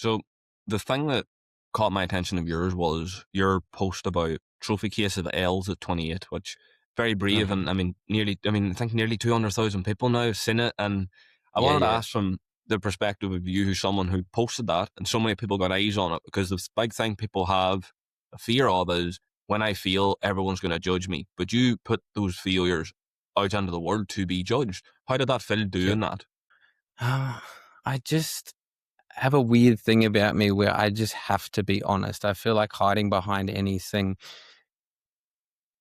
So the thing that caught my attention of yours was your post about trophy case of L's at 28, which very brave. Mhm. And I think nearly 200,000 people now have seen it. And I Yeah, wanted to yeah. ask from the perspective of you, who's someone who posted that, and so many people got eyes on it, because the big thing people have a fear of is, when I fail, everyone's going to judge me. But you put those failures out into the world to be judged. How did that feel Yep. doing that? I just have a weird thing about me where I just have to be honest. I feel like hiding behind anything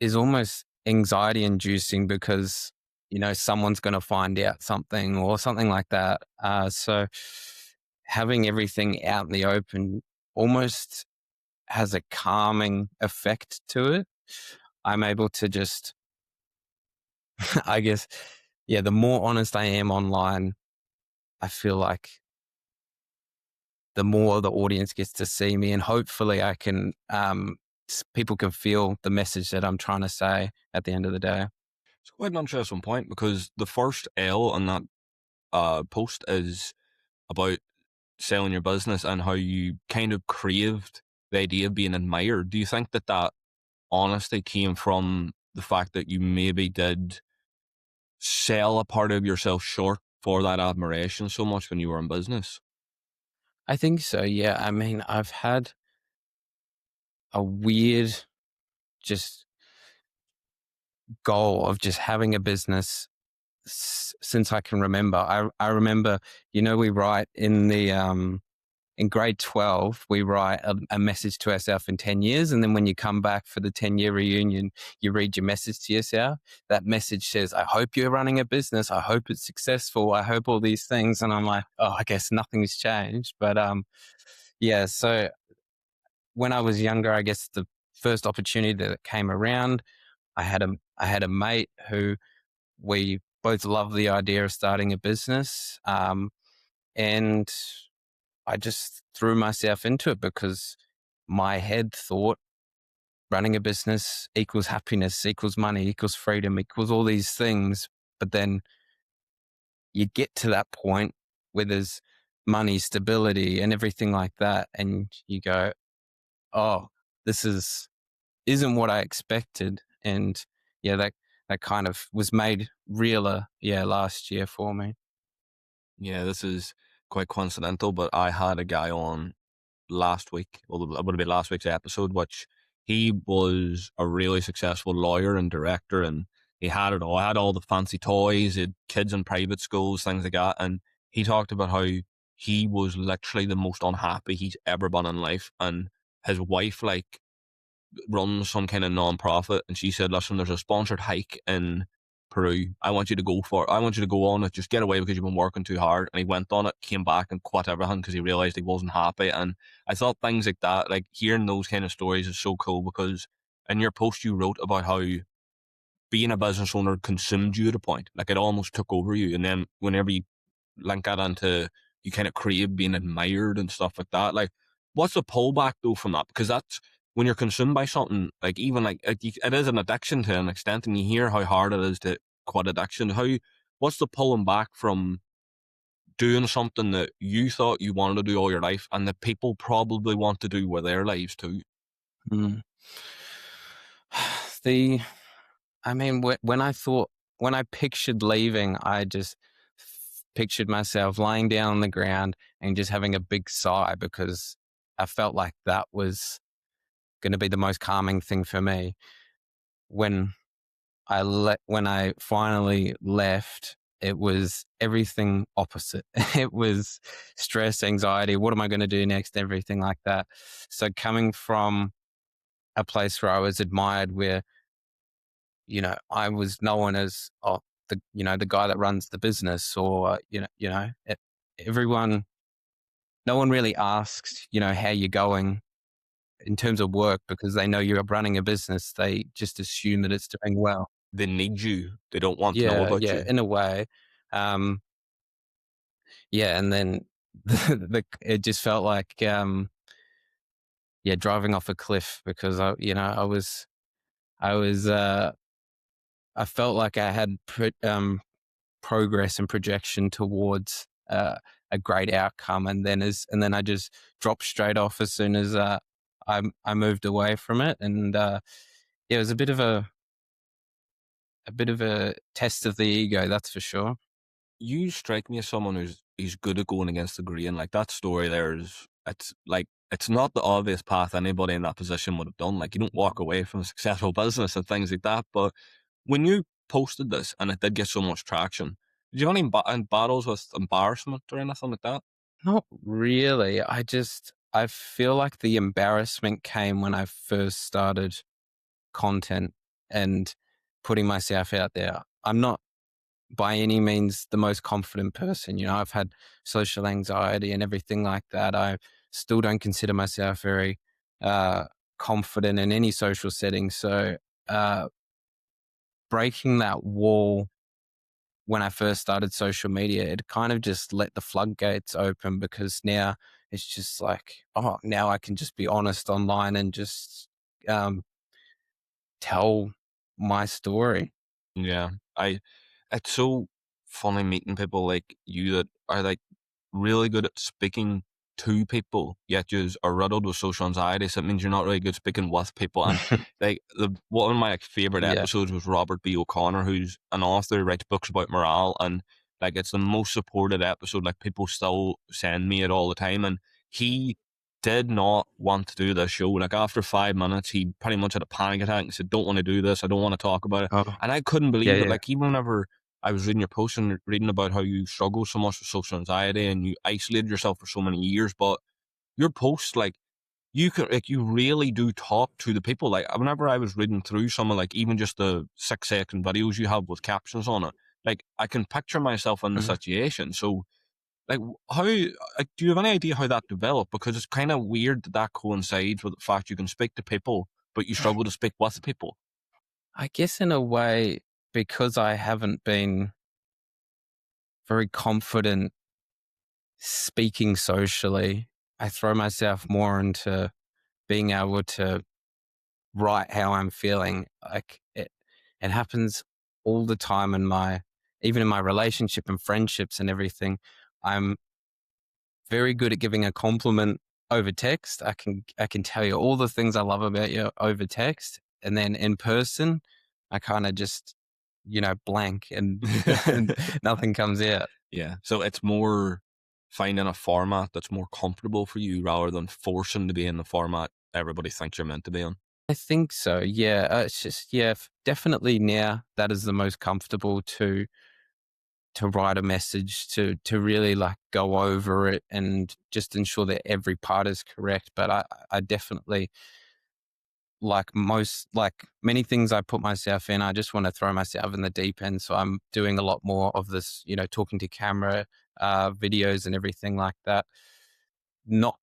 is almost anxiety inducing because, someone's going to find out something or something like that. So having everything out in the open almost has a calming effect to it. I'm able to just, I guess, yeah, the more honest I am online, I feel like the more the audience gets to see me, and hopefully I can, people can feel the message that I'm trying to say at the end of the day. It's quite an interesting point, because the first L on that post is about selling your business and how you kind of craved the idea of being admired. Do you think that that honesty came from the fact that you maybe did sell a part of yourself short for that admiration so much when you were in business? I think so, yeah. I mean, I've had a weird just goal of just having a business since I can remember. I remember, we write in grade 12, we write a message to ourselves in 10 years. And then when you come back for the 10-year reunion, you read your message to yourself. That message says, I hope you're running a business. I hope it's successful. I hope all these things. And I'm like, oh, I guess nothing's changed. But yeah, so when I was younger, I guess the first opportunity that came around, I had a mate who we both loved the idea of starting a business. And I just threw myself into it because my head thought running a business equals happiness, equals money, equals freedom, equals all these things. But then you get to that point where there's money, stability, and everything like that. And you go, oh, this isn't what I expected. And yeah, that kind of was made realer, yeah, last year for me. Yeah, this is quite coincidental, but I had a guy on last week, well, it would have been last week's episode, which he was a really successful lawyer and director, and he had it all. Had all the fancy toys, he had kids in private schools, things like that. And he talked about how he was literally the most unhappy he's ever been in life. And his wife, like, runs some kind of non-profit, and she said, listen, there's a sponsored hike in Peru. I want you to go for it. I want you to go on it. Just get away because you've been working too hard. And he went on it, came back and quit everything because he realized he wasn't happy. And I thought things like that, like hearing those kind of stories, is so cool, because in your post you wrote about how being a business owner consumed you at a point. Like, it almost took over you. And then whenever you link that into, you kind of crave being admired and stuff like that. Like, what's the pullback though from that? Because that's, when you're consumed by something, like, even like it is an addiction to an extent, and you hear how hard it is to quit addiction. What's the pulling back from doing something that you thought you wanted to do all your life, and that people probably want to do with their lives too? Mm. The I mean, when I pictured leaving, I just pictured myself lying down on the ground and just having a big sigh because I felt like that was going to be the most calming thing for me. When when I finally left, it was everything opposite. It was stress, anxiety. What am I going to do next? Everything like that. So coming from a place where I was admired, where I was known as, oh, the guy that runs the business, or everyone. No one really asks, how you're going in terms of work because they know you're running a business. They just assume that it's doing well. They need you. They don't want to know Yeah, about yeah, you. in a way. Um, yeah, and then it just felt like, yeah, driving off a cliff because I was, I felt like I had progress and projection towards a great outcome, and then I just dropped straight off as soon as I moved away from it, and yeah, it was a bit of a test of the ego, that's for sure. You strike me as someone who's good at going against the grain. Like that story there is, it's like it's not the obvious path anybody in that position would have done. Like you don't walk away from a successful business and things like that. But when you posted this and it did get so much traction, did you have any battles with embarrassment or anything like that? Not really. I feel like the embarrassment came when I first started content and putting myself out there. I'm not by any means the most confident person. I've had social anxiety and everything like that. I still don't consider myself very uh, confident in any social setting. So uh, breaking that wall when I first started social media, it kind of just let the floodgates open, because now it's just like, oh, now I can just be honest online and just um, tell my story. Yeah, it's so funny meeting people like you that are like really good at speaking to people, yet you are riddled with social anxiety. So it means you're not really good speaking with people. And like one of my like, favorite Yeah. episodes was Robert B. O'Connor, who's an author who writes books about morale, and like it's the most supported episode. Like people still send me it all the time, and he did not want to do this show. Like after 5 minutes, he pretty much had a panic attack and said, "Don't want to do this. I don't want to talk about it." Oh, And I couldn't yeah, believe it. yeah. Like even whenever I was reading your post and reading about how you struggle so much with social anxiety and you isolated yourself for so many years, but your posts, like you can, like you really do talk to the people. Like whenever I was reading through some of like even just the 6-second videos you have with captions on it, like I can picture myself in the Mhm. situation. So like how, like, do you have any idea how that developed? Because it's kind of weird that that coincides with the fact you can speak to people, but you struggle to speak with people. I guess in a way, because I haven't been very confident speaking socially, I throw myself more into being able to write how I'm feeling. Like it happens all the time even in my relationship and friendships and everything. I'm very good at giving a compliment over text. I can tell you all the things I love about you over text, and then in person, I kind of just blank, and, and nothing comes out. Yeah. So it's more finding a format that's more comfortable for you rather than forcing to be in the format everybody thinks you're meant to be in. I think so. Yeah, it's just definitely now that is the most comfortable to write a message, to really like go over it and just ensure that every part is correct. But I definitely, like many things I put myself in, I just want to throw myself in the deep end. So I'm doing a lot more of this, talking to camera, videos and everything like that. Not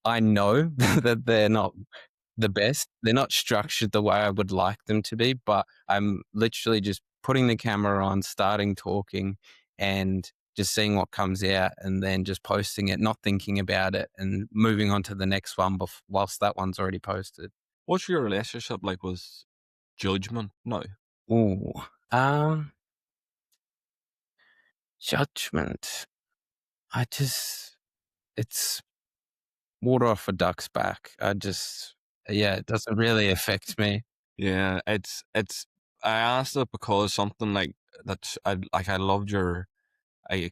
I know that they're not the best. They're not structured the way I would like them to be, but I'm literally just putting the camera on, starting talking, and just seeing what comes out, and then just posting it, not thinking about it, and moving on to the next one whilst that one's already posted. What's your relationship like with judgment now? Ooh, um, judgment. It's water off a duck's back. Yeah, it doesn't really affect me. Yeah, it's I asked it because something like that's I loved your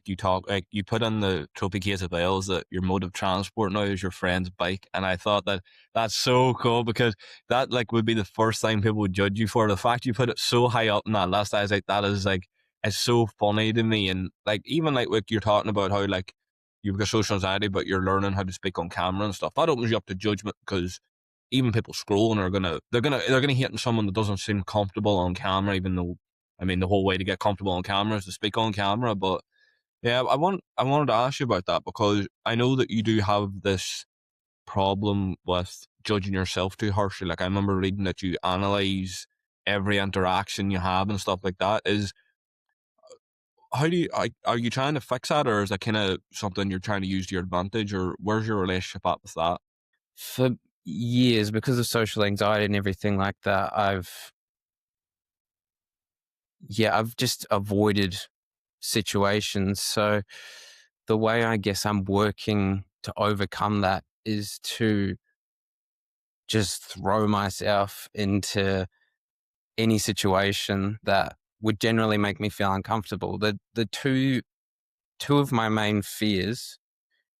you talk like you put in the trophy case of Wales that your mode of transport now is your friend's bike, and I thought that that's so cool because that like would be the first thing people would judge you for. The fact you put it so high up in that list, I was like, that is like it's so funny to me, and like even like you're talking about how like you've got social anxiety, but you're learning how to speak on camera and stuff. That opens you up to judgment because even people scrolling are they're gonna hit on someone that doesn't seem comfortable on camera, even though I mean the whole way to get comfortable on camera is to speak on camera, but yeah, I wanted to ask you about that because I know that you do have this problem with judging yourself too harshly. Like I remember reading that you analyze every interaction you have and stuff like that. Is how do you are you trying to fix that, or is that kind of something you're trying to use to your advantage, or where's your relationship at with that? For years, because of social anxiety and everything like that, I've just avoided situations. So the way I guess I'm working to overcome that is to just throw myself into any situation that would generally make me feel uncomfortable. The two of my main fears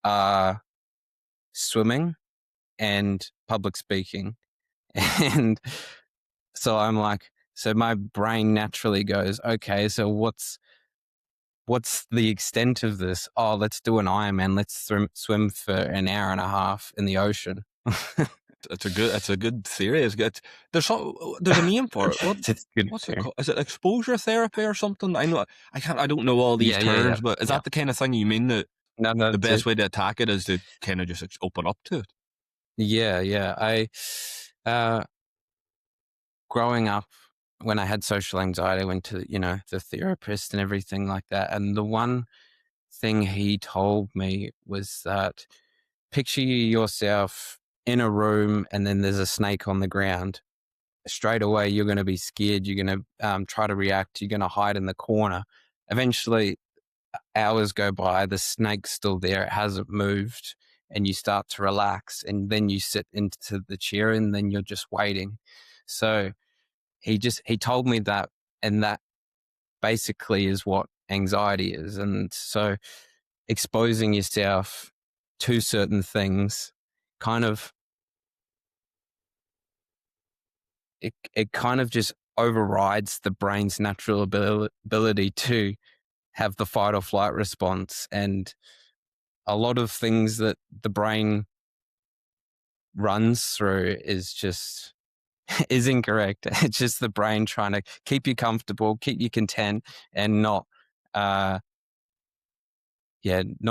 are swimming and public speaking. And so I'm like, so my brain naturally goes, okay, so what's the extent of this? Oh, let's do an Ironman. Let's swim for an hour and a half in the ocean. It's a good theory. It's good. There's a name for it. It's good What's it theory. called? Is it exposure therapy or something? I don't know all these Yeah. terms, but is Yeah. that the kind of thing you mean, that No, the that's it. best way to attack it is to kind of just open up to it? Yeah. Growing up, when I had social anxiety, I went to, the therapist and everything like that. And the one thing he told me was that picture yourself in a room and then there's a snake on the ground. Straight away, you're going to be scared. You're going to try to react. You're going to hide in the corner. Eventually, hours go by, the snake's still there. It hasn't moved. And you start to relax. And then you sit into the chair and then you're just waiting. So he told me that, and that basically is what anxiety is. And so exposing yourself to certain things kind of, it kind of just overrides the brain's natural ability to have the fight or flight response. And a lot of things that the brain runs through is incorrect. It's just the brain trying to keep you comfortable, keep you content, and not not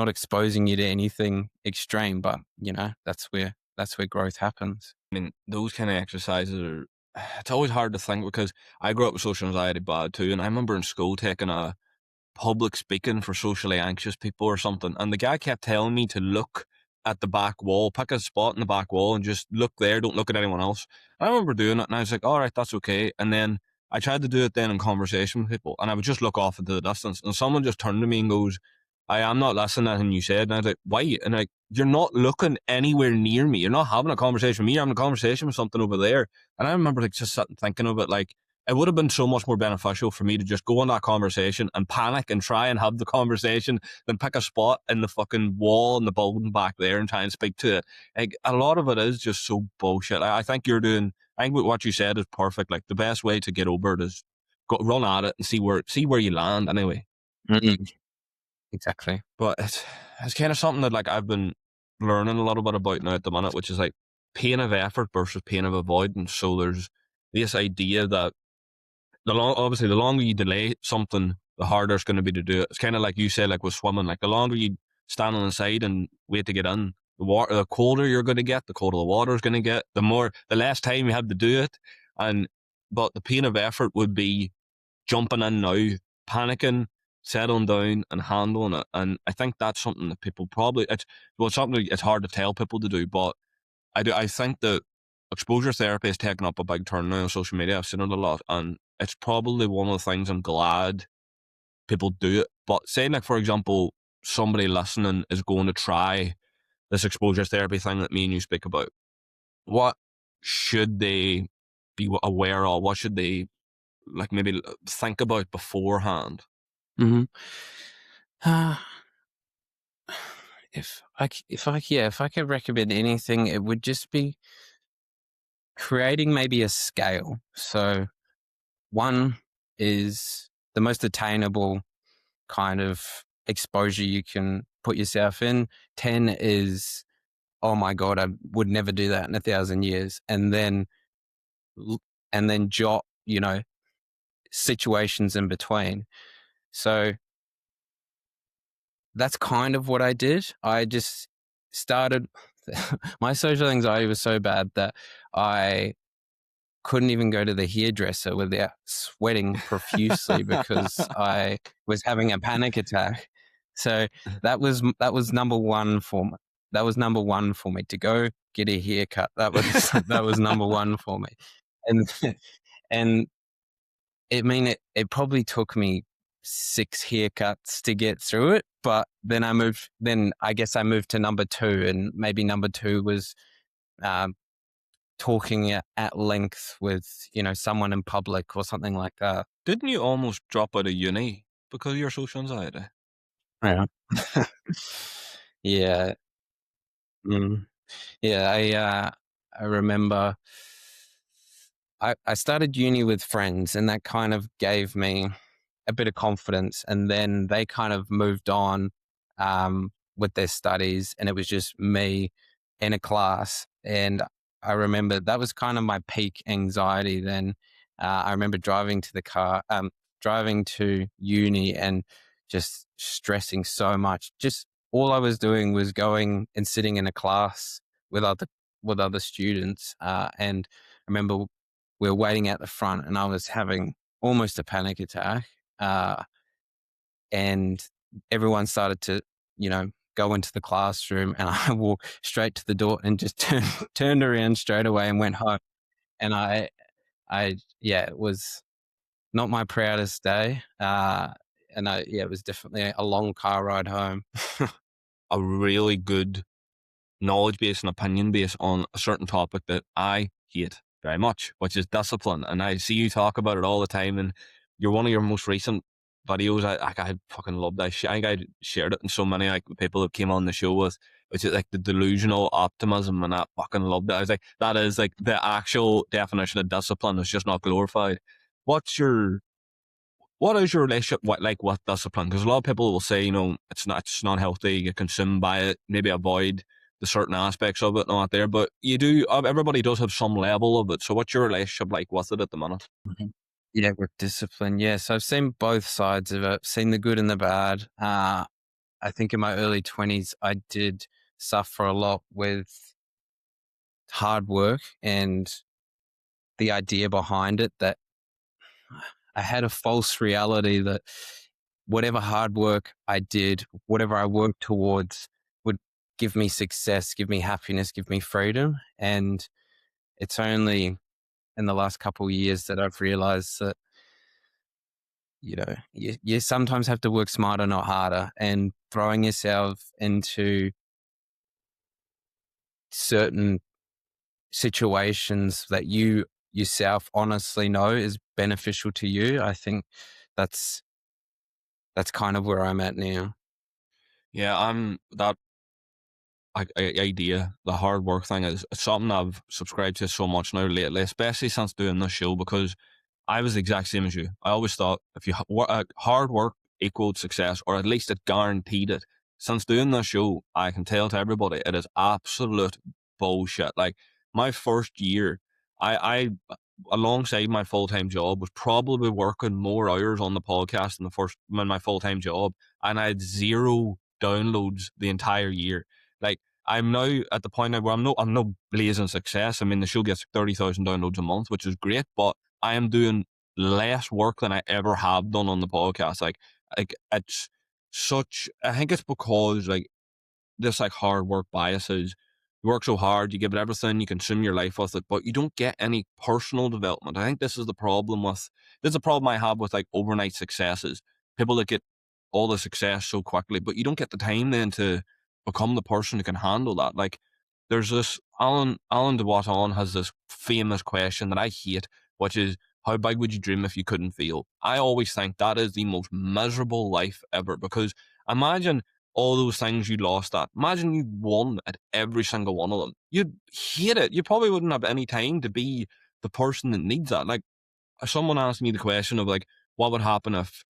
exposing you to anything extreme. But that's where growth happens. I mean, those kind of exercises are. It's always hard to think, because I grew up with social anxiety bad too, and I remember in school taking a public speaking for socially anxious people or something, and the guy kept telling me to look at the back wall, pick a spot in the back wall and just look there, don't look at anyone else. And I remember doing it, and I was like, all right, that's okay. And then I tried to do it then in conversation with people, and I would just look off into the distance, and someone just turned to me and goes, I am not listening to anything you said. And I was like, why? And like, you're not looking anywhere near me. You're not having a conversation with me. You're having a conversation with something over there. And I remember like just sitting thinking of it, like, it would have been so much more beneficial for me to just go on that conversation and panic and try and have the conversation than pick a spot in the fucking wall in the building back there and try and speak to it. Like, a lot of it is just so bullshit. I think what you said is perfect. Like, the best way to get over it is run at it and see where you land anyway. Mm-hmm. Exactly. But it's kind of something that like I've been learning a little bit about now at the minute, which is like pain of effort versus pain of avoidance. So there's this idea that obviously the longer you delay something, the harder it's going to be to do it. It's kind of like you said, like with swimming, like the longer you stand on the side and wait to get in, the colder you're going to get, the colder the water is going to get, the less time you have to do it. But the pain of effort would be jumping in now, panicking, settling down and handling it. And I think that's something that people something it's hard to tell people to do, but I think that exposure therapy has taken up a big turn now on social media. I've seen it a lot, and it's probably one of the things I'm glad people do it. But say, like, for example, somebody listening is going to try this exposure therapy thing that me and you speak about. What should they be aware of? What should they like maybe think about beforehand? Mm-hmm. If I could recommend anything, it would just be creating maybe a scale. So 1 is the most attainable kind of exposure you can put yourself in. 10 is, oh my God, I would never do that in 1,000 years. And then jot, situations in between. So that's kind of what I did. I just started, my social anxiety was so bad that I couldn't even go to the hairdresser without sweating profusely because I was having a panic attack. So that was number one for me. That was number one for me, to go get a haircut. That was number one for me. And it probably took me 6 haircuts to get through it. But then I guess I moved to number 2, and maybe number 2 was talking at length with, someone in public or something like that. Didn't you almost drop out of uni because of your social anxiety? Yeah. Yeah. Mm. Yeah. I remember I started uni with friends, and that kind of gave me a bit of confidence. And then they kind of moved on with their studies, and it was just me in a class. And I remember that was kind of my peak anxiety then. I remember driving to uni and just stressing so much. Just all I was doing was going and sitting in a class with other students. And I remember we were waiting at the front, and I was having almost a panic attack. Uh, and everyone started to, go into the classroom, and I walked straight to the door and just turned around straight away and went home. And yeah, it was not my proudest day. It was definitely a long car ride home. A really good knowledge base and opinion base on a certain topic that I hate very much, which is discipline. And I see you talk about it all the time. And you're one of your most recent videos. I fucking love that shit. I think I shared it in so many like people that came on the show with, which is like the delusional optimism, and I fucking loved it. I was like, that is like the actual definition of discipline. It's just not glorified. What is your relationship with discipline? Because a lot of people will say, it's not healthy. You get consumed by it. Maybe avoid the certain aspects of it, not there. But you do. Everybody does have some level of it. So, what's your relationship like with it at the minute? Mhm. Yeah, with discipline. Yeah, so I've seen both sides of it. Seen the good and the bad. I think in my early 20s, I did suffer a lot with hard work and the idea behind it, that I had a false reality that whatever hard work I did, whatever I worked towards, would give me success, give me happiness, give me freedom. And it's only in the last couple of years that I've realized that, you sometimes have to work smarter, not harder, and throwing yourself into certain situations that you yourself honestly know is beneficial to you. I think that's kind of where I'm at now. Yeah, I'm that idea. The hard work thing is something I've subscribed to so much now lately, especially since doing this show, because I was the exact same as you. I always thought if you hard work equaled success, or at least it guaranteed it. Since doing this show, I can tell to everybody it is absolute bullshit. Like my first year, I alongside my full time job was probably working more hours on the podcast than my full time job, and I had zero downloads the entire year. Like I'm now at the point now where I'm no blazing success. I mean, the show gets 30,000 downloads a month, which is great, but I am doing less work than I ever have done on the podcast. Like it's such. I think it's because like this like hard work biases. You work so hard, you give it everything, you consume your life with it, but you don't get any personal development. I think this is the problem this is a problem I have with like overnight successes. People that get all the success so quickly, but you don't get the time then to become the person who can handle that. Like there's this Alan de Botton has this famous question that I hate, which is how big would you dream if you couldn't fail? I always think that is the most miserable life ever, because imagine all those things you lost at. Imagine you won at every single one of them. You'd hate it. You probably wouldn't have any time to be the person that needs that. Like someone asked me the question of like, what would happen if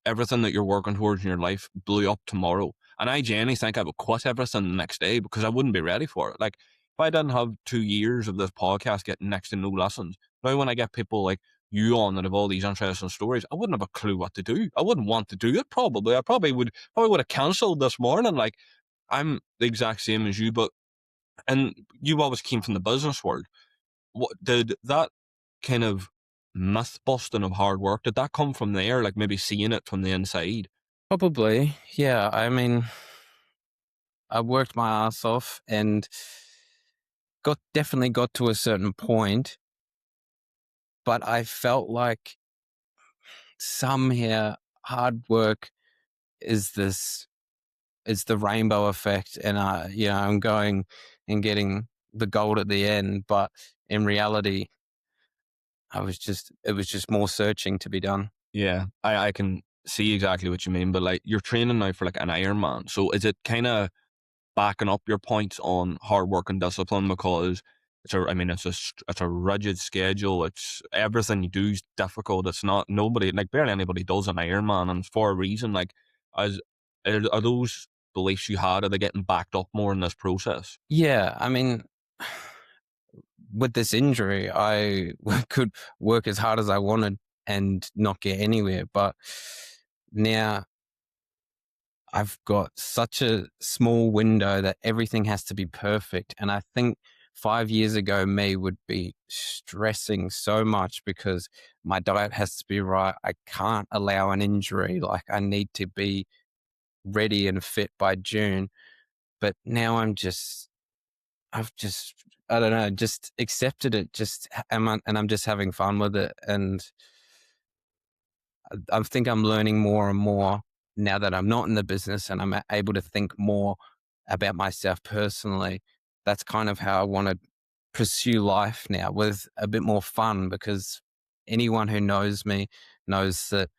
everything that you're working towards in your life blew up tomorrow? And I genuinely think I would quit everything the next day because I wouldn't be ready for it. Like if I didn't have 2 years of this podcast getting next to no lessons, now when I get people like you on that have all these interesting stories, I wouldn't have a clue what to do. I wouldn't want to do it probably. I probably would have cancelled this morning. Like I'm the exact same as you, but and you always came from the business world. What did that kind of myth busting of hard work, did that come from there? Like maybe seeing it from the inside? Probably, yeah. I mean, I worked my ass off and definitely got to a certain point, but I felt like somehow hard work is the rainbow effect, and I'm going and getting the gold at the end. But in reality, it was just more searching to be done. Yeah, I can see exactly what you mean, but like you're training now for like an Ironman. So is it kind of backing up your points on hard work and discipline? Because it's a rigid schedule. It's everything you do is difficult. It's not nobody, like barely anybody does an Ironman, and for a reason. Like, as are those beliefs you had, are they getting backed up more in this process? Yeah, I mean, with this injury, I could work as hard as I wanted and not get anywhere. But now I've got such a small window that everything has to be perfect. And I think 5 years ago, me would be stressing so much because my diet has to be right. I can't allow an injury. Like, I need to be ready and fit by June. But now I've just, I don't know, just accepted it. And I'm just having fun with it. And I think I'm learning more and more now that I'm not in the business, and I'm able to think more about myself personally. That's kind of how I want to pursue life now, with a bit more fun, because anyone who knows me knows that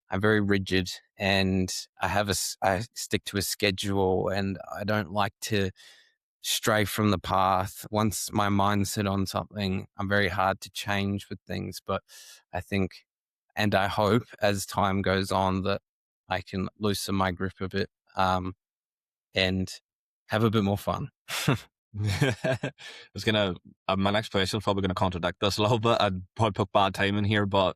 I'm very rigid, and I stick to a schedule, and I don't like to stray from the path. Once my mind's set on something, I'm very hard to change with things. But I think, and I hope as time goes on, that I can loosen my grip a bit, and have a bit more fun. It's gonna my next question is probably gonna contradict this a little bit. I'd probably put bad timing here, but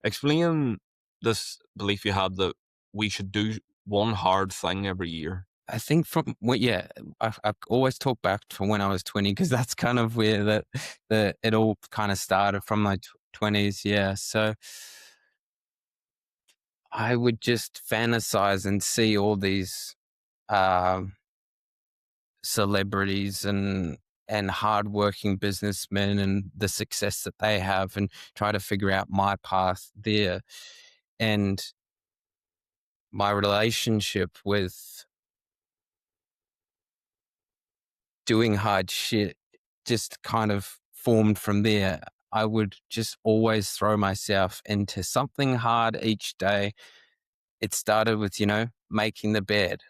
explain this belief you have that we should do one hard thing every year. I think I've always talked back to when I was 20, because that's kind of where it all kind of started, from my 20s. Yeah. So I would just fantasize and see all these, um, celebrities and hardworking businessmen and the success that they have, and try to figure out my path there. And my relationship with doing hard shit just kind of formed from there. I would just always throw myself into something hard each day. It started with, making the bed.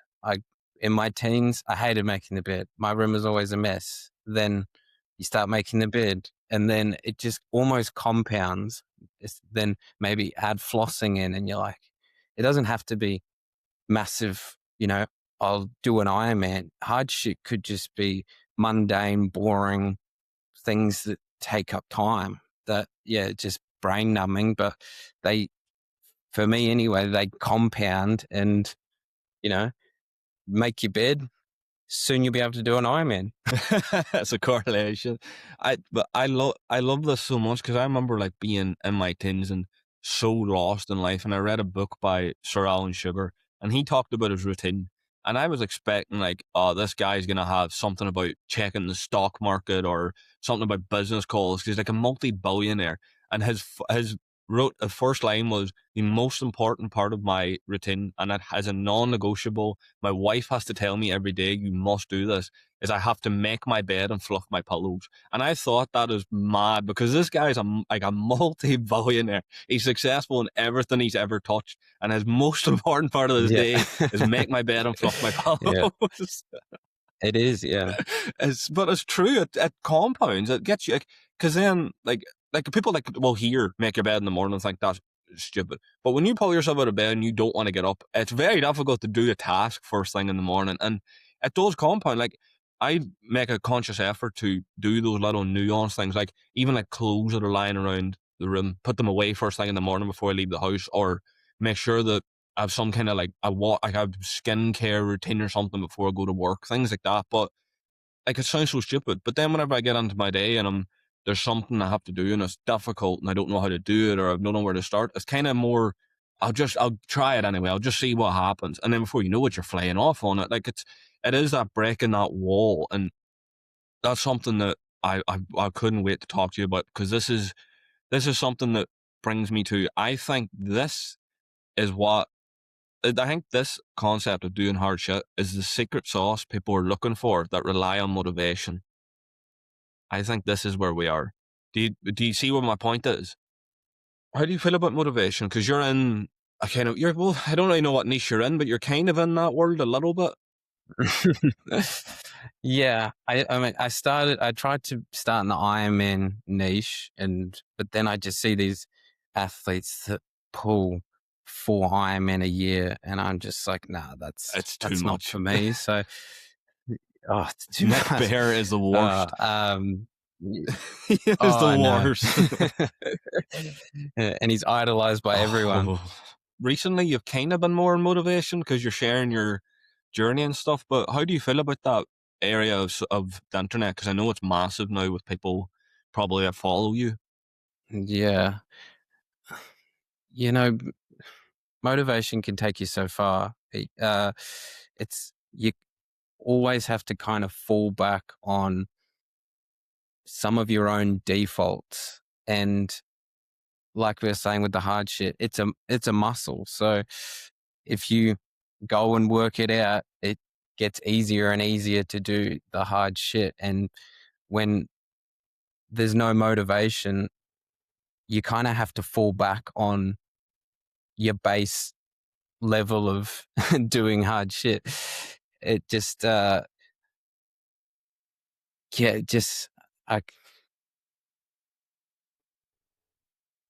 In my teens, I hated making the bed. My room was always a mess. Then you start making the bed, and then it just almost compounds. Then maybe add flossing in, and you're like, it doesn't have to be massive, I'll do an Ironman. Hard shit could just be mundane, boring things that take up time, that, yeah, just brain numbing. But they, for me anyway, they compound, and, you know, make your bed. Soon you'll be able to do an Ironman. It's a correlation. I love this so much, because I remember like being in my teens and so lost in life, and I read a book by Sir Alan Sugar, and he talked about his routine, and I was expecting like, oh, this guy's gonna have something about checking the stock market or something about business calls, because he's like a multi-billionaire, and his wrote the first line was, the most important part of my routine, and it has a non-negotiable, my wife has to tell me every day, you must do this, is I have to make my bed and fluff my pillows. And I thought that is mad, because this guy is a multi-billionaire. He's successful in everything he's ever touched, and his most important part of his Yeah. day is make my bed and fluff my Yeah, pillows. it is. Yeah. But it's true. It compounds. It gets you, because then like people like will hear make your bed in the morning and think that's stupid. But when you pull yourself out of bed and you don't want to get up, it's very difficult to do a task first thing in the morning, and it does compound. Like, I make a conscious effort to do those little nuanced things, like even like clothes that are lying around the room, put them away first thing in the morning before I leave the house, or make sure that I have some kind of like I have skincare routine or something before I go to work, things like that. But like, it sounds so stupid, but then whenever I get into my day and there's something I have to do and it's difficult and I don't know how to do it, or I don't know where to start, it's kind of more, I'll try it anyway. I'll just see what happens. And then before you know it, you're flying off on it. Like, it is that breaking that wall. And that's something that I couldn't wait to talk to you about, because this is something that brings me to, I think this is what I think this concept of doing hard shit is the secret sauce people are looking for that rely on motivation. I think this is where we are. Do you see what my point is? How do you feel about motivation? Because you're in a kind of I don't really know what niche you're in, but you're kind of in that world a little bit. Yeah, I mean, I tried to start in the Ironman niche, but then I just see these athletes that pull 4 Ironman a year, and I'm just like, nah, It's too that's not much. for me. So, it's too Nick much. Bear is the worst. He is Oh, the I know. worst. And he's idolized by everyone. Oh, recently, you've kind of been more in motivation because you're sharing your journey and stuff. But how do you feel about that area of the internet? Because I know it's massive now with people probably that follow you. Yeah. Motivation can take you so far. You always have to kind of fall back on some of your own defaults. And like we were saying with the hard shit, it's a muscle. So if you go and work it out, it gets easier and easier to do the hard shit. And when there's no motivation, you kind of have to fall back on your base level of doing hard shit. It just, just, I,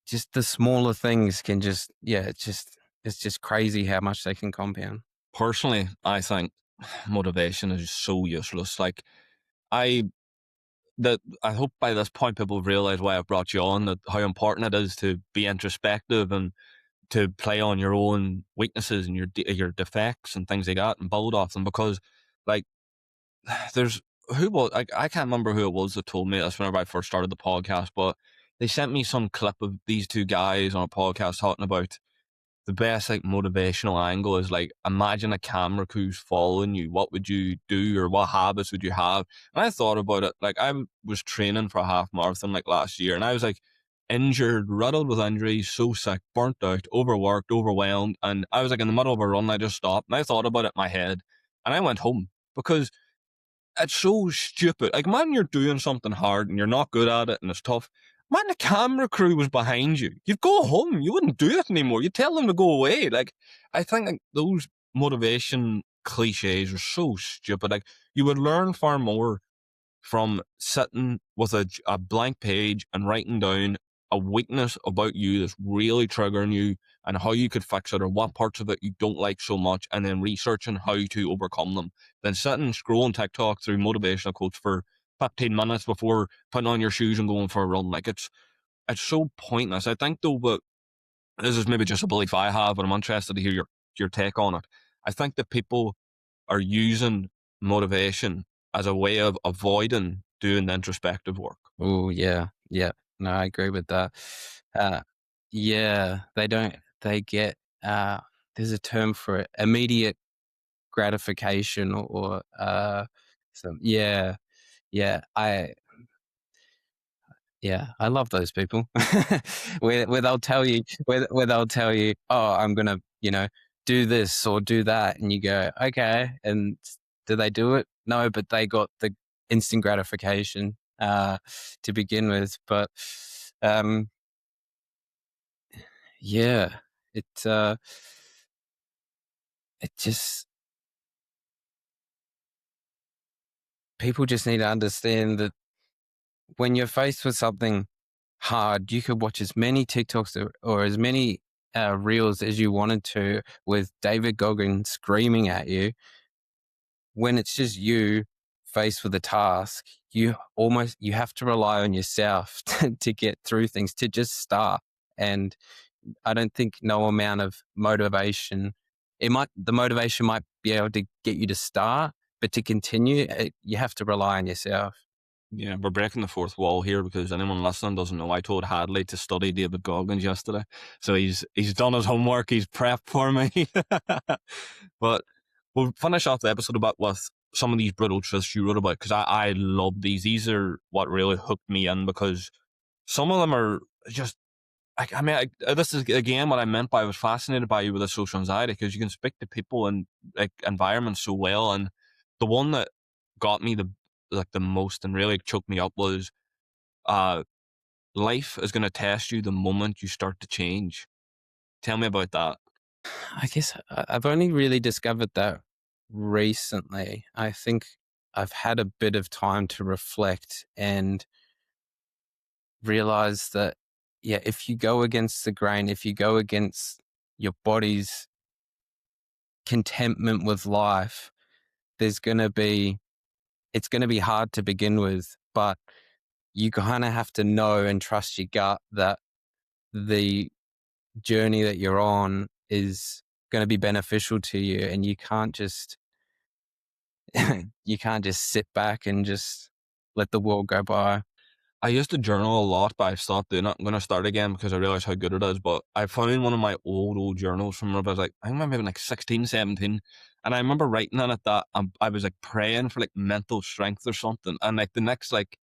just the smaller things can it's just crazy how much they can compound. Personally, I think motivation is so useless. Like I I hope by this point people have realised why I brought you on, that how important it is to be introspective and to play on your own weaknesses and your defects and things like that and build off them. Because like there's I can't remember who it was that told me this whenever I first started the podcast, but they sent me some clip of these two guys on a podcast talking about the best like motivational angle is like, imagine a camera crew's following you. What would you do, or what habits would you have? And I thought about it. Like I was training for a half marathon like last year, and I was like injured, riddled with injuries, so sick, burnt out, overworked, overwhelmed. And I was like in the middle of a run, I just stopped and I thought about it in my head, and I went home because it's so stupid. Like, man, you're doing something hard and you're not good at it and it's tough. Man, the camera crew was behind you. You'd go home. You wouldn't do it anymore. You'd tell them to go away. Like, I think like those motivation cliches are so stupid. Like, you would learn far more from sitting with a blank page and writing down a weakness about you that's really triggering you and how you could fix it, or what parts of it you don't like so much, and then researching how to overcome them. Then sitting scrolling TikTok through motivational quotes for 15 minutes before putting on your shoes and going for a run. Like it's so pointless. I think though, but this is maybe just a belief I have, but I'm interested to hear your take on it. I think that people are using motivation as a way of avoiding doing the introspective work. Oh yeah, yeah. No, I agree with that. Yeah, they get there's a term for it, immediate gratification yeah, yeah. I love those people where they'll tell you, oh, I'm gonna, do this or do that, and you go, okay, and do they do it? No, but they got the instant gratification to begin with. But yeah, it it just people just need to understand that when you're faced with something hard, you could watch as many TikToks or as many reels as you wanted to with David Goggins screaming at you. When it's just you faced with a task, you have to rely on yourself to get through things, to just start. And I don't think no amount of motivation, the motivation might be able to get you to start, but to continue, you have to rely on yourself. Yeah, we're breaking the fourth wall here because anyone listening doesn't know. I told Hadleigh to study David Goggins yesterday, so he's done his homework. He's prepped for me. But we'll finish off the episode about with some of these brutal truths you wrote about, because I love these. These are what really hooked me in, because some of them are just I mean, this is again what I meant by I was fascinated by you with the social anxiety, because you can speak to people in like environments so well, and the one that got me the most and really choked me up was uh life is going to test you the moment you start to change. Tell me about that. I guess I've only really discovered that recently. I think I've had a bit of time to reflect and realize that, yeah, if you go against the grain, if you go against your body's contentment with life, there's going to be, it's going to be hard to begin with, but you kind of have to know and trust your gut that the journey that you're on is going to be beneficial to you. And you can't just, you can't just sit back and just let the world go by. I used to journal a lot, but I've stopped doing it. I'm going to start again because I realize how good it is. But I found one of my old journals from when I was like, I remember maybe like 16, 17. And I remember writing in it that I was like praying for like mental strength or something. And like the next, like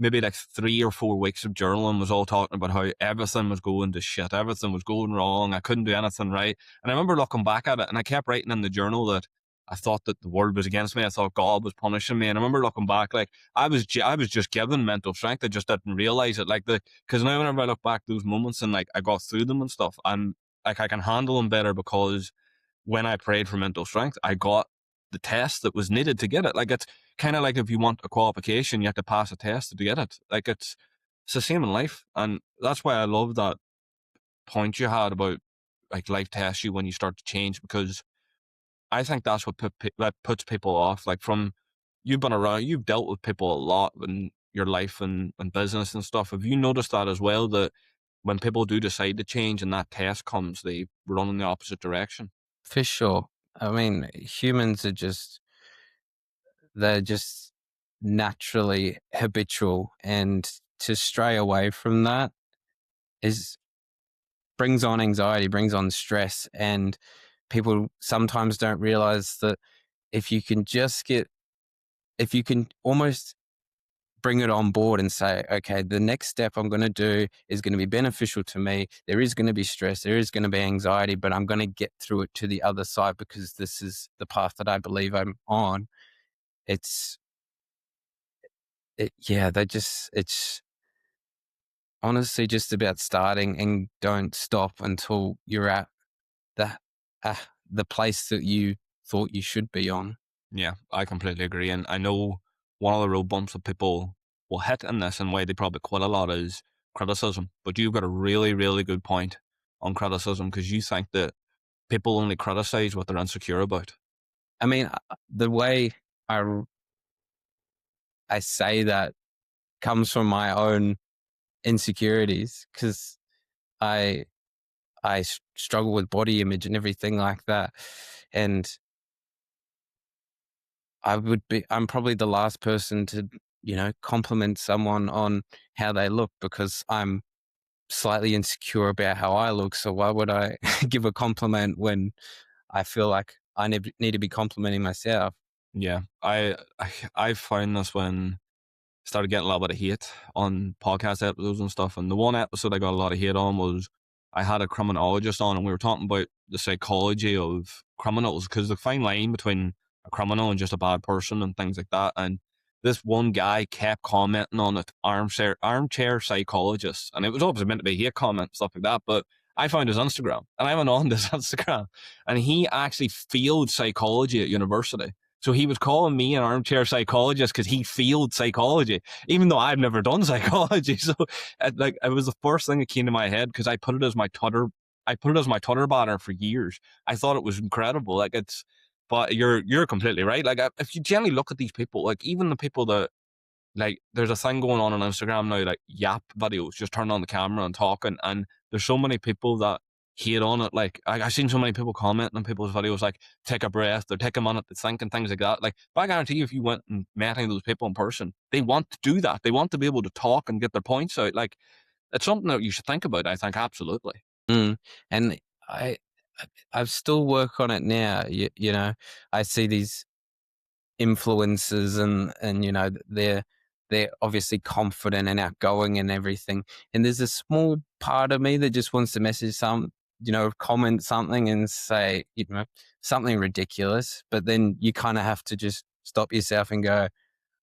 maybe like 3 or 4 weeks of journaling was all talking about how everything was going to shit. Everything was going wrong. I couldn't do anything right. And I remember looking back at it, and I kept writing in the journal that I thought that the world was against me. I thought God was punishing me. And I remember looking back, like, I was just given mental strength. I just didn't realize it. Like because now whenever I look back those moments and like I got through them and stuff, I'm like, I can handle them better because when I prayed for mental strength, I got the test that was needed to get it. Like, it's kind of like if you want a qualification, you have to pass a test to get it. Like, it's the same in life. And that's why I love that point you had about like life tests you when you start to change, because I think that's what that puts people off. Like, from you've been around, you've dealt with people a lot in your life and business and stuff. Have you noticed that as well? That when people do decide to change and that test comes, they run in the opposite direction. For sure. I mean, humans are just, they're just naturally habitual, and to stray away from that is brings on anxiety, brings on stress, and people sometimes don't realize that if you can just get, if you can almost bring it on board and say, okay, the next step I'm going to do is going to be beneficial to me. There is going to be stress, there is going to be anxiety, but I'm going to get through it to the other side because this is the path that I believe I'm on. It's, yeah, they just, it's honestly just about starting, and don't stop until you're at the, uh, the place that you thought you should be on. Yeah, I completely agree. And I know one of the road bumps that people will hit in this and why they probably quit a lot is criticism. But you've got a really, really good point on criticism, because you think that people only criticize what they're insecure about. I mean, the way I, I say that comes from my own insecurities, because I struggle with body image and everything like that. And I'm probably the last person to, compliment someone on how they look, because I'm slightly insecure about how I look. So why would I give a compliment when I feel like I need to be complimenting myself? Yeah, I found this when started getting a little bit of hate on podcast episodes and stuff. And the one episode I got a lot of hate on was I had a criminologist on, and we were talking about the psychology of criminals, because the fine line between a criminal and just a bad person and things like that. And this one guy kept commenting on it, armchair psychologist, and it was obviously meant to be hate comment stuff like that. But I found his Instagram, and I went on this Instagram, and he actually failed psychology at university. So he was calling me an armchair psychologist because he failed psychology, even though I've never done psychology. So it was the first thing that came to my head, because I put it as my Twitter. I put it as my Twitter banner for years. I thought it was incredible. Like, but you're completely right. Like, if you generally look at these people, like even the people that, like, there's a thing going on Instagram now, like yap videos, just turn on the camera and talking, and there's so many people that hate on it. Like, I've seen so many people commenting on people's videos, like, take a breath, they're taking a minute to think and things like that. Like, but I guarantee you, if you went and met any of those people in person, they want to do that. They want to be able to talk and get their points out. Like, it's something that you should think about, I think, absolutely. Mm. And I, I still work on it now. I see these influencers, and they're they're obviously confident and outgoing and everything. And there's a small part of me that just wants to message comment something and say, something ridiculous. But then you kind of have to just stop yourself and go,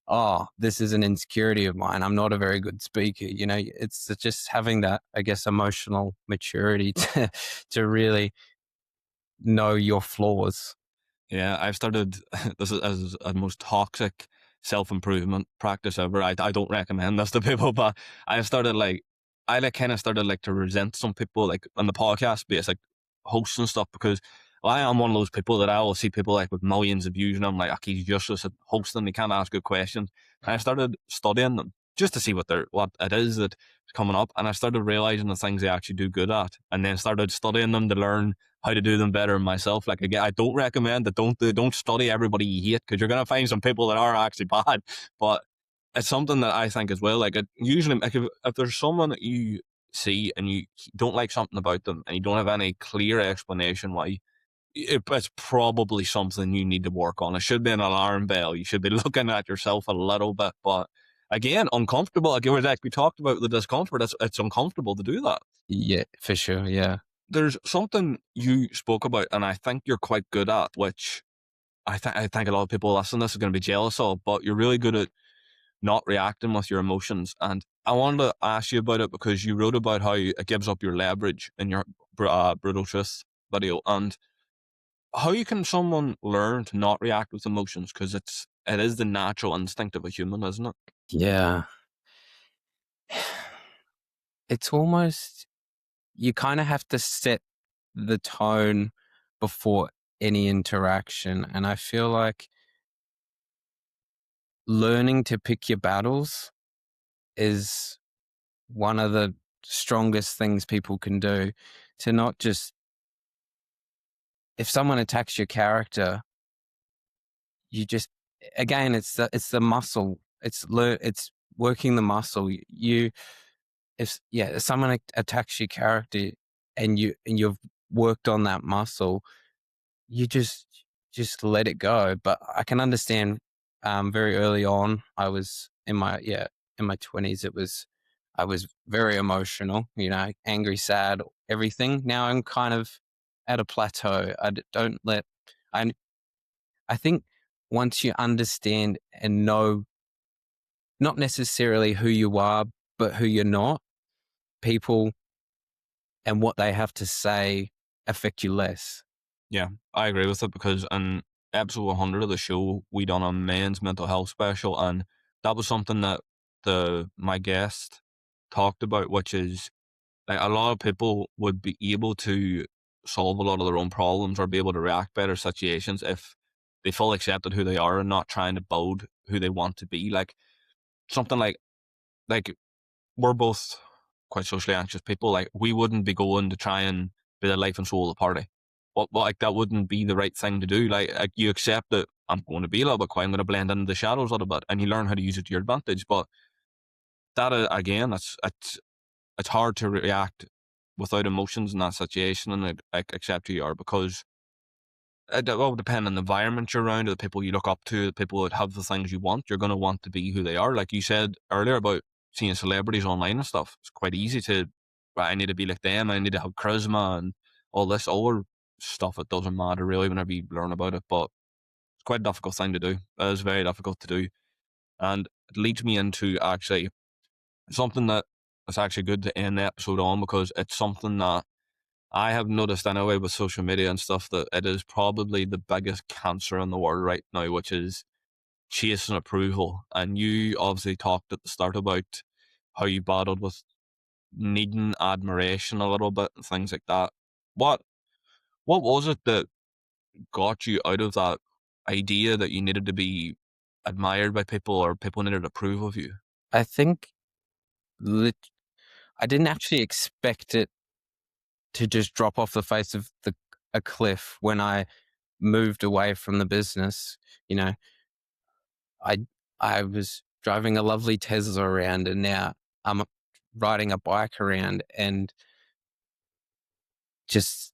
oh, this is an insecurity of mine. I'm not a very good speaker. It's just having that, I guess, emotional maturity to really know your flaws. Yeah, I've started this is as a most toxic self-improvement practice ever. I don't recommend this to people, but I've started kind of started to resent some people like on the podcast space, like hosts and stuff, because I am one of those people that I will see people like with millions of views and I'm like, he's just a host and he can't ask good questions. And I started studying them just to see what it is that's coming up, and I started realizing the things they actually do good at, and then started studying them to learn how to do them better myself. Like, again, I don't recommend that. Don't study everybody you hate, because you're gonna find some people that are actually bad. But it's something that I think as well. Like, usually, like if there's someone that you see and you don't like something about them, and you don't have any clear explanation why, it's probably something you need to work on. It should be an alarm bell. You should be looking at yourself a little bit. But again, uncomfortable. Like we talked about the discomfort. It's uncomfortable to do that. Yeah, for sure. Yeah. There's something you spoke about, and I think you're quite good at, which I think a lot of people listening to this are going to be jealous of, but you're really good at not reacting with your emotions. And I wanted to ask you about it because you wrote about how it gives up your leverage in your Brutal Truth video. And how can someone learn to not react with emotions? Because it is the natural instinct of a human, isn't it? Yeah. It's almost, you kind of have to set the tone before any interaction. And I feel like learning to pick your battles is one of the strongest things people can do, to not just, if someone attacks your character, you just, again, it's the muscle. It's working the muscle. If someone attacks your character and you've worked on that muscle, you just let it go. But I can understand, very early on, I was in my 20s. I was very emotional, angry, sad, everything. Now I'm kind of at a plateau. I I think once you understand and know not necessarily who you are, but who you're not, people and what they have to say affect you less. Yeah, I agree with it, because in episode 100 of the show, we done a men's mental health special, and that was something that my guest talked about, which is like a lot of people would be able to solve a lot of their own problems or be able to react better to situations if they fully accepted who they are and not trying to build who they want to be. Like something like we're both quite socially anxious people. Like we wouldn't be going to try and be the life and soul of the party. But like that wouldn't be the right thing to do. Like you accept that I'm going to be a little bit quiet, I'm going to blend into the shadows a little bit, and you learn how to use it to your advantage. But that again, it's hard to react without emotions in that situation and accept who you are, because it will depend on the environment you're around, the people you look up to, the people that have the things you want. You're going to want to be who they are. Like you said earlier about seeing celebrities online and stuff, it's quite easy to, right, I need to be like them, I need to have charisma and all this other stuff. It doesn't matter really whenever you learn about it, but it's quite a difficult thing to do. It is very difficult to do. And it leads me into actually something that is actually good to end the episode on, because it's something that I have noticed anyway with social media and stuff, that it is probably the biggest cancer in the world right now, which is chasing approval. And you obviously talked at the start about how you battled with needing admiration a little bit and things like that. What was it that got you out of that idea that you needed to be admired by people or people needed to approve of you? I think I didn't actually expect it to just drop off the face of a cliff when I moved away from the business. You know, I I was driving a lovely Tesla around, and now I'm riding a bike around, and just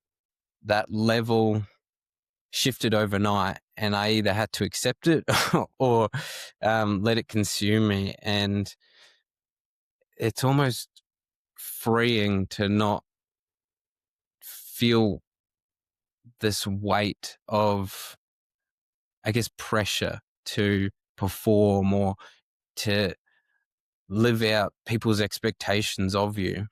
that level shifted overnight. and I either had to accept it or let it consume me. And it's almost freeing to not feel this weight of, I guess, pressure to perform or to live out people's expectations of you.